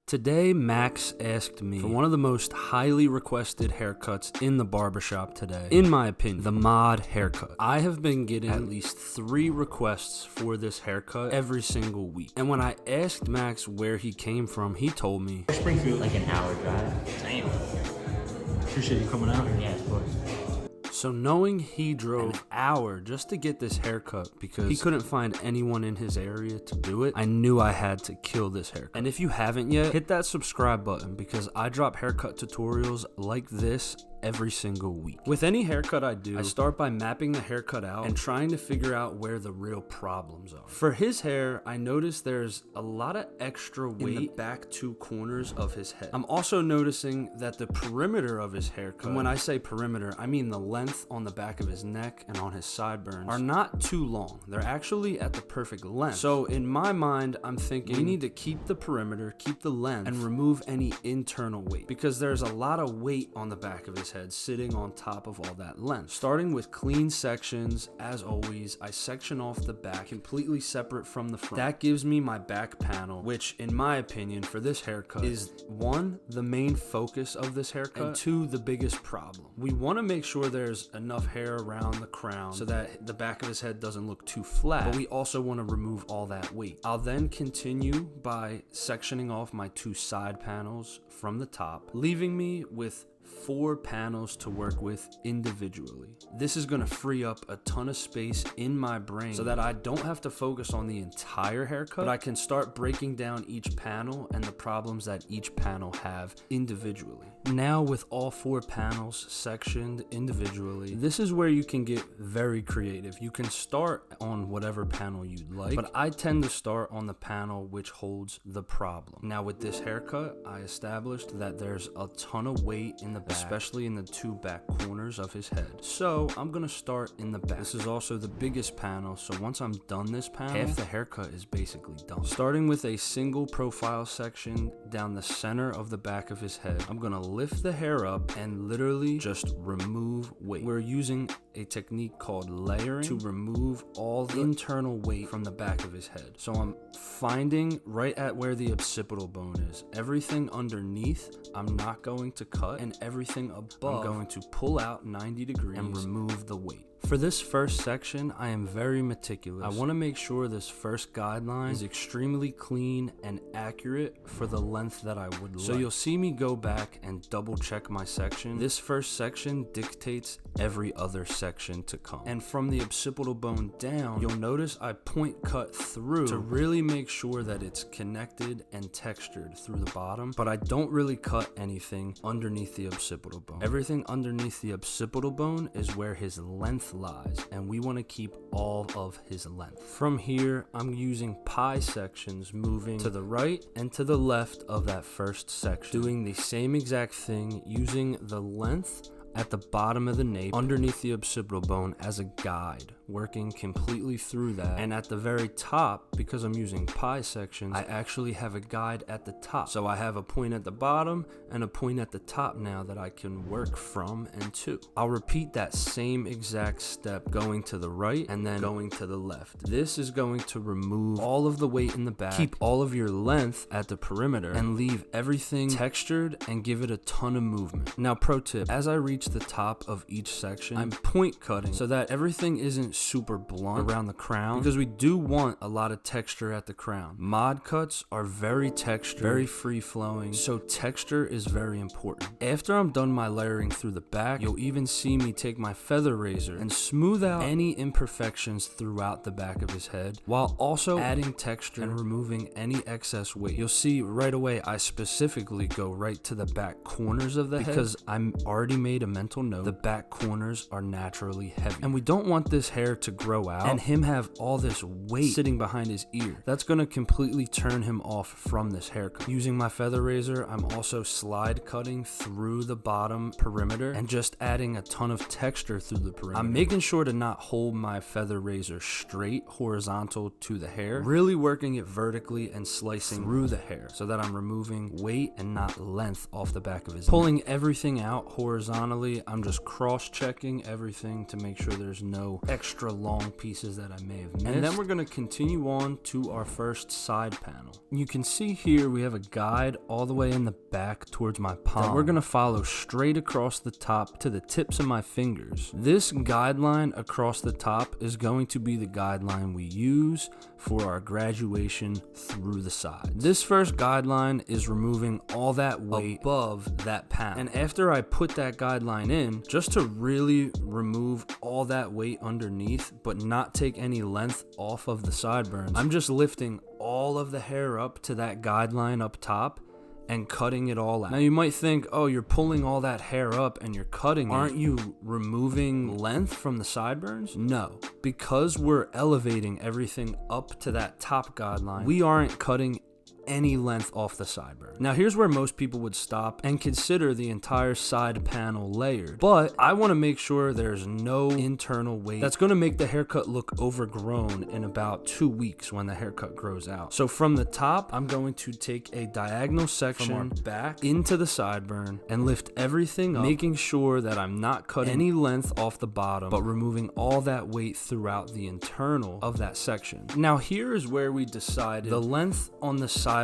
Today, Max asked me for one of the most highly requested haircuts in the barbershop today. In my opinion, the mod haircut. I have been getting at least 3 requests for this haircut every single week. And when I asked Max where he came from, he told me, Springfield. Like an hour drive. Damn. Appreciate you coming out here. Yeah, of course. So knowing he drove an hour just to get this haircut because he couldn't find anyone in his area to do it, I knew I had to kill this haircut. And if you haven't yet, hit that subscribe button because I drop haircut tutorials like this every single week. With any haircut I do, I start by mapping the haircut out and trying to figure out where the real problems are. For his hair, I noticed there's a lot of extra weight in the back 2 corners of his head. I'm also noticing that the perimeter of his haircut, and when I say perimeter, I mean the length on the back of his neck and on his sideburns, are not too long. They're actually at the perfect length. So in my mind, I'm thinking we need to keep the perimeter, keep the length, and remove any internal weight because there's a lot of weight on the back of his head sitting on top of all that length. Starting with clean sections, as always, I section off the back completely separate from the front. That gives me my back panel, which in my opinion for this haircut is 1, the main focus of this haircut, and 2, the biggest problem. We want to make sure there's enough hair around the crown so that the back of his head doesn't look too flat, but we also want to remove all that weight. I'll then continue by sectioning off my 2 side panels from the top, leaving me with 4 panels to work with individually. This is going to free up a ton of space in my brain so that I don't have to focus on the entire haircut, but I can start breaking down each panel and the problems that each panel have individually. Now with all 4 panels sectioned individually, this is where you can get very creative. You can start on whatever panel you'd like, but I tend to start on the panel which holds the problem. Now with this haircut, I established that there's a ton of weight in the back, especially in the 2 back corners of his head. So I'm gonna start in the back. This is also the biggest panel, so once I'm done this panel, half the haircut is basically done. Starting with a single profile section down the center of the back of his head, I'm gonna lift the hair up and literally just remove weight. We're using a technique called layering to remove all the internal weight from the back of his head. So I'm finding right at where the occipital bone is. Everything underneath, I'm not going to cut, and everything above, I'm going to pull out 90 degrees and remove the weight. For this first section, I am very meticulous. I want to make sure this first guideline is extremely clean and accurate for the length that I would like. So you'll see me go back and double check my section. This first section dictates every other section to come. And from the occipital bone down, you'll notice I point cut through to really make sure that it's connected and textured through the bottom, but I don't really cut anything underneath the occipital bone. Everything underneath the occipital bone is where his length lies, and we want to keep all of his length. From here, I'm using pie sections moving to the right and to the left of that first section, doing the same exact thing using the length at the bottom of the nape underneath the occipital bone as a guide, working completely through that. And at the very top, because I'm using pie sections, I actually have a guide at the top. So I have a point at the bottom and a point at the top now that I can work from and to. I'll repeat that same exact step going to the right and then going to the left. This is going to remove all of the weight in the back, keep all of your length at the perimeter, and leave everything textured and give it a ton of movement. Now pro tip, as I reach the top of each section, I'm point cutting so that everything isn't super blunt around the crown, because we do want a lot of texture at the crown. Mod cuts are very textured, very free flowing, so texture is very important. After I'm done my layering through the back, you'll even see me take my feather razor and smooth out any imperfections throughout the back of his head, while also adding texture and removing any excess weight. You'll see right away I specifically go right to the back corners of the head because I'm already made a mental note, the back corners are naturally heavy, and we don't want this hair to grow out and him have all this weight sitting behind his ear. That's going to completely turn him off from this haircut. Using my feather razor, I'm also slide cutting through the bottom perimeter and just adding a ton of texture through the perimeter. I'm making sure to not hold my feather razor straight horizontal to the hair, really working it vertically and slicing through the hair so that I'm removing weight and not length off the back of his neck. Pulling everything out horizontally internally, I'm just cross-checking everything to make sure there's no extra long pieces that I may have missed. And then we're going to continue on to our first side panel. You can see here we have a guide all the way in the back towards my palm that we're going to follow straight across the top to the tips of my fingers. This guideline across the top is going to be the guideline we use for our graduation through the sides. This first guideline is removing all that weight above that panel. And after I put that guideline in, just to really remove all that weight underneath but not take any length off of the sideburns, I'm just lifting all of the hair up to that guideline up top and cutting it all out. Now you might think, oh, you're pulling all that hair up and you're cutting it. Aren't you removing length from the sideburns? No, because we're elevating everything up to that top guideline, we aren't cutting any length off the sideburn. Now here's where most people would stop and consider the entire side panel layered, but I want to make sure there's no internal weight that's going to make the haircut look overgrown in about 2 weeks when the haircut grows out. So from the top, I'm going to take a diagonal section from our back into the sideburn and lift everything up, making sure that I'm not cutting any length off the bottom, but removing all that weight throughout the internal of that section. Now here is where we decided the length on the sideburns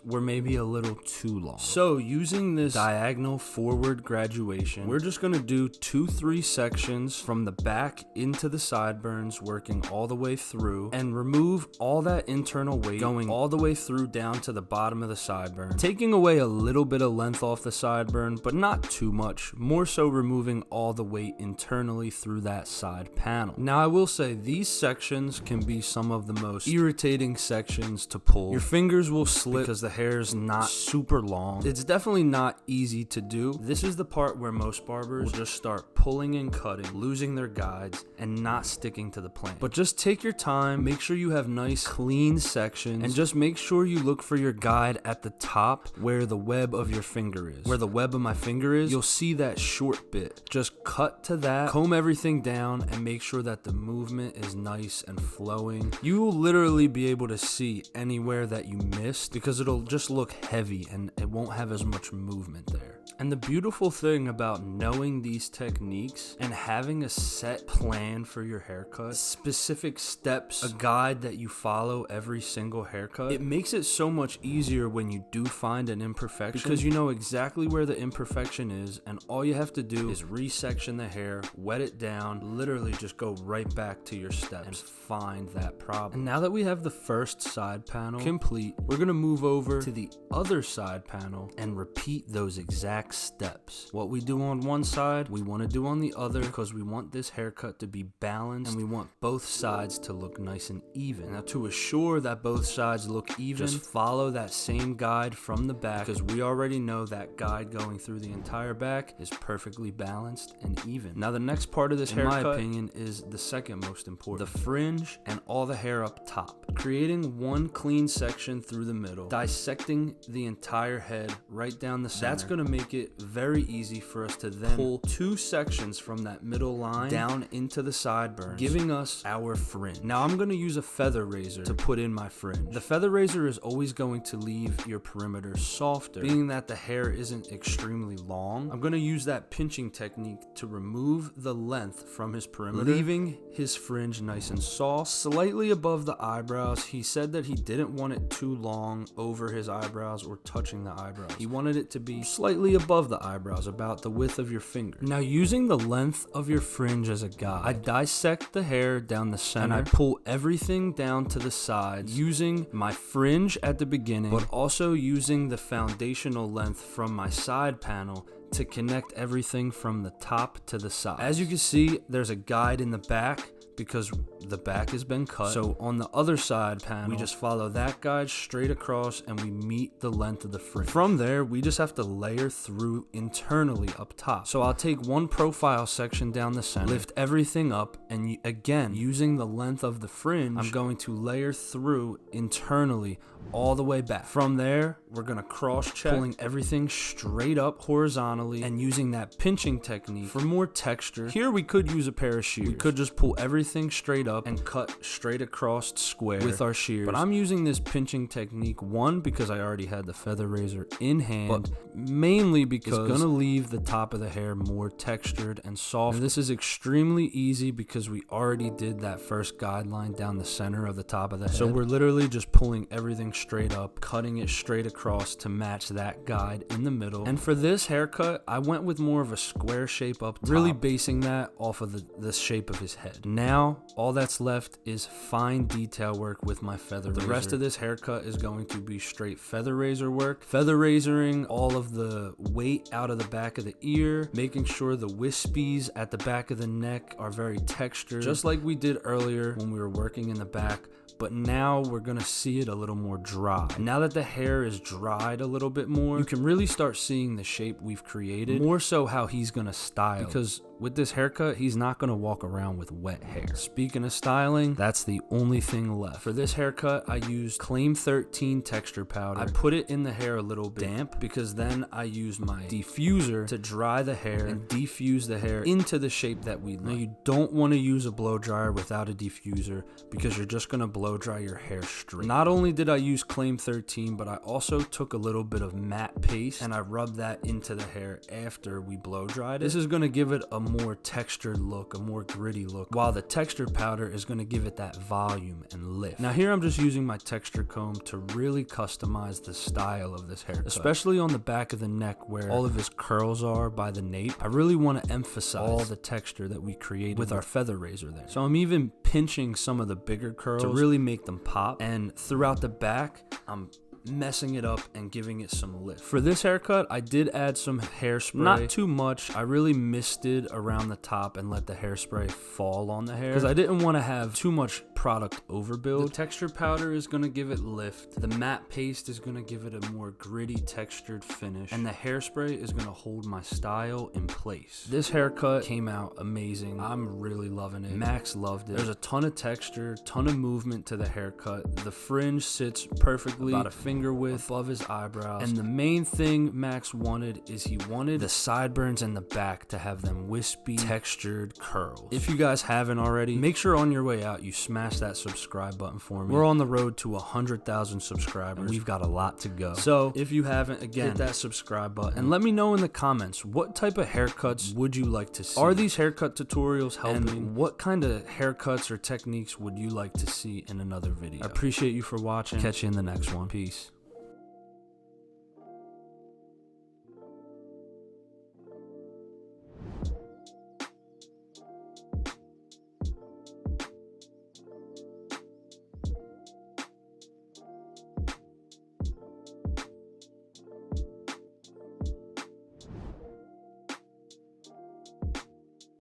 were maybe a little too long. So using this diagonal forward graduation, we're just going to do 2-3 sections from the back into the sideburns, working all the way through, and remove all that internal weight, going all the way through down to the bottom of the sideburn, taking away a little bit of length off the sideburn, but not too much, more so removing all the weight internally through that side panel. Now I will say these sections can be some of the most irritating sections to pull. Your fingers will slip because the hair is not super long. It's definitely not easy to do. This is the part where most barbers will just start pulling and cutting, losing their guides, and not sticking to the plan. But just take your time, make sure you have nice clean sections, and just make sure you look for your guide at the top where the web of your finger is. Where the web of my finger is, you'll see that short bit. Just cut to that, comb everything down, and make sure that the movement is nice and flowing. You will literally be able to see anywhere that you missed because it'll just look heavy and it won't have as much movement there. And the beautiful thing about knowing these techniques and having a set plan for your haircut, specific steps, a guide that you follow every single haircut, it makes it so much easier when you do find an imperfection because you know exactly where the imperfection is, and all you have to do is resection the hair, wet it down, literally just go right back to your steps and find that problem. And now that we have the first side panel complete, we're going to move over to the other side panel and repeat those exact steps. What we do on one side, we want to do on the other because we want this haircut to be balanced and we want both sides to look nice and even. Now to assure that both sides look even, just follow that same guide from the back because we already know that guide going through the entire back is perfectly balanced and even. Now the next part of this haircut, in my opinion, is the second most important. The fringe and all the hair up top. Creating one clean section through the middle, dissecting the entire head right down the center. That's going to make it very easy for us to then pull 2 sections from that middle line down into the sideburns, giving us our fringe. Now I'm going to use a feather razor to put in my fringe. The feather razor is always going to leave your perimeter softer, being that the hair isn't extremely long. I'm going to use that pinching technique to remove the length from his perimeter, leaving his fringe nice and soft, slightly above the eyebrows. He said that he didn't want it too long over his eyebrows or touching the eyebrows. He wanted it to be slightly above the eyebrows, about the width of your finger. Now using the length of your fringe as a guide, I dissect the hair down the center and I pull everything down to the sides using my fringe at the beginning, but also using the foundational length from my side panel to connect everything from the top to the side. As you can see, there's a guide in the back because the back has been cut. So on the other side panel, we just follow that guide straight across and we meet the length of the fringe. From there, we just have to layer through internally up top. So I'll take one profile section down the center, lift everything up, and again, using the length of the fringe, I'm going to layer through internally all the way back. From there, we're gonna cross-check, pulling everything straight up horizontally and using that pinching technique for more texture. Here we could use a pair of shears. We could just pull everything straight up and cut straight across square with our shears. But I'm using this pinching technique, one, because I already had the feather razor in hand, but mainly because it's gonna leave the top of the hair more textured and soft. And this is extremely easy because we already did that first guideline down the center of the top of the head. So we're literally just pulling everything straight up, cutting it straight across to match that guide in the middle. And for this haircut, I went with more of a square shape up top, really basing that off of the shape of his head. Now, all that's left is fine detail work with my feather razor. The rest of this haircut is going to be straight feather razor work, feather razoring all of the weight out of the back of the ear, making sure the wispies at the back of the neck are very textured, just like we did earlier when we were working in the back. But now we're gonna see it a little more dry. Now that the hair is dried a little bit more, you can really start seeing the shape we've created, more so how he's gonna style. Because with this haircut, he's not gonna walk around with wet hair. Speaking of styling, that's the only thing left. For this haircut, I used Claim 13 texture powder. I put it in the hair a little bit damp because then I used my diffuser to dry the hair and defuse the hair into the shape that we like. Now you don't wanna use a blow dryer without a diffuser because you're just gonna blow dry your hair straight. Not only did I use Claim 13, but I also took a little bit of matte paste and I rubbed that into the hair after we blow dried it. This is gonna give it a more textured look, a more gritty look, while the texture powder is gonna give it that volume and lift. Now here I'm just using my texture comb to really customize the style of this haircut, especially on the back of the neck where all of his curls are by the nape. I really wanna emphasize all the texture that we created with our feather razor there. So I'm even pinching some of the bigger curls to really make them pop, and throughout the back I'm messing it up and giving it some lift. For this haircut, I did add some hairspray, not too much. I really misted around the top and let the hairspray fall on the hair because I didn't want to have too much product overbuild. The texture powder is going to give it lift, the matte paste is going to give it a more gritty textured finish, and the hairspray is going to hold my style in place. This haircut came out amazing. I'm really loving it. Max loved it. There's a ton of texture, ton of movement to the haircut. The fringe sits perfectly, about a finger width above his eyebrows, and the main thing Max wanted is he wanted the sideburns and the back to have them wispy, textured curls. If you guys haven't already, make sure on your way out you smash that subscribe button for me. We're on the road to 100,000 subscribers, and we've got a lot to go. So if you haven't, again, hit that subscribe button and let me know in the comments what type of haircuts would you like to see. Are these haircut tutorials helping? And what kind of haircuts or techniques would you like to see in another video? I appreciate you for watching. Catch you in the next one. Peace.